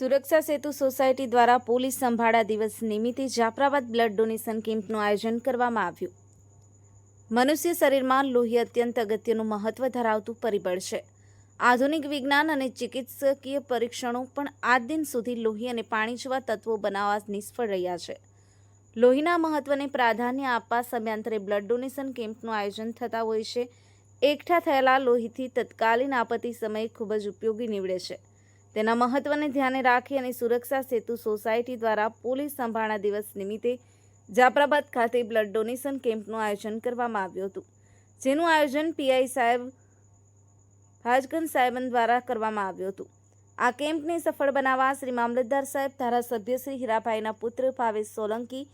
સુરક્ષા સેતુ સોસાયટી દ્વારા પોલીસ સંભાળા દિવસ નિમિત્તે જાફરાબાદ બ્લડ ડોનેશન કેમ્પનું આયોજન કરવામાં આવ્યું। મનુષ્ય શરીરમાં લોહી અત્યંત અગત્યનું મહત્વ ધરાવતું પરિબળ છે। આધુનિક વિજ્ઞાન અને ચિકિત્સકીય પરીક્ષણો પણ આજ દિન સુધી લોહી અને પાણી જેવા તત્વો બનાવવા નિષ્ફળ રહ્યા છે। લોહીના મહત્વને પ્રાધાન્ય આપવા સમયાંતરે બ્લડ ડોનેશન કેમ્પનું આયોજન થતા હોય છે। એકઠા થયેલા લોહીથી તત્કાલીન આપત્તિ સમયે ખૂબ જ ઉપયોગી નીવડે છે। તેના મહત્વને ધ્યાને રાખી અને સુરક્ષા સેતુ સોસાયટી દ્વારા પોલીસ સંભાળા દિવસ નિમિત્તે જાફરાબાદ ખાતે બ્લડ ડોનેશન કેમ્પનું આયોજન કરવામાં આવ્યું હતું, જેનું આયોજન પીઆઈ સાહેબ ભાજગન સાહેબન દ્વારા કરવામાં આવ્યું હતું। આ કેમ્પને સફળ બનાવવા શ્રી મામલતદાર સાહેબ, ધારાસભ્ય શ્રી હીરાભાઈના પુત્ર ભાવેશ સોલંકી,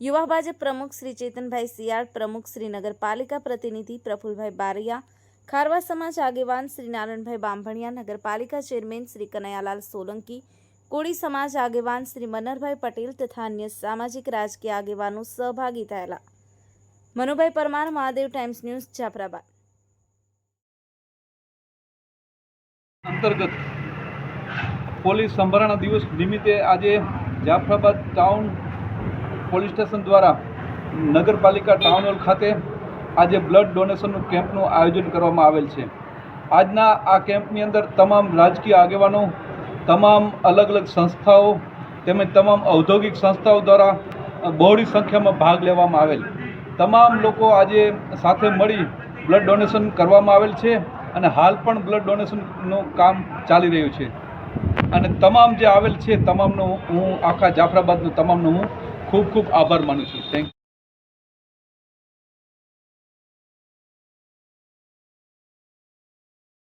યુવા ભાજપ પ્રમુખ શ્રી ચેતનભાઈ સિયાળ, પ્રમુખ શ્રી નગરપાલિકા પ્રતિનિધિ પ્રફુલભાઈ બારૈયા, ખારવા સમાજ આગેવાન શ્રી નારાયણભાઈ બાંભણિયા, નગરપાલિકા ચેરમેન શ્રી કનૈયાલાલ સોલંકી, કોળી સમાજ આગેવાન શ્રી મનહરભાઈ પટેલ તથા અન્ય સામાજિક રાજકીય આગેવાનો સહભાગી થયેલા। Manubhai Parmar, Mahadev times news, Jafrabad. અંતર્ગત પોલીસ સંભારણા દિવસ નિમિત્તે આજે જાફરાબાદ ટાઉન પોલીસ સ્ટેશન દ્વારા નગરપાલિકા ટાઉન હોલ ખાતે આજે બ્લડ ડોનેશનનું કેમ્પનું આયોજન કરવામાં આવેલ છે। આજના આ કેમ્પની અંદર તમામ રાજકીય આગેવાનો, તમામ અલગ અલગ સંસ્થાઓ તેમજ તમામ ઔદ્યોગિક સંસ્થાઓ દ્વારા બહોળી સંખ્યામાં ભાગ લેવામાં આવેલ। તમામ લોકો આજે સાથે મળી બ્લડ ડોનેશન કરવામાં આવેલ છે અને હાલ પણ બ્લડ ડોનેશનનું કામ ચાલી રહ્યું છે અને તમામ જે આવેલ છે તમામનો હું આખા જાફરાબાદનો તમામનો હું ખૂબ ખૂબ આભાર માનું છું। Thank you.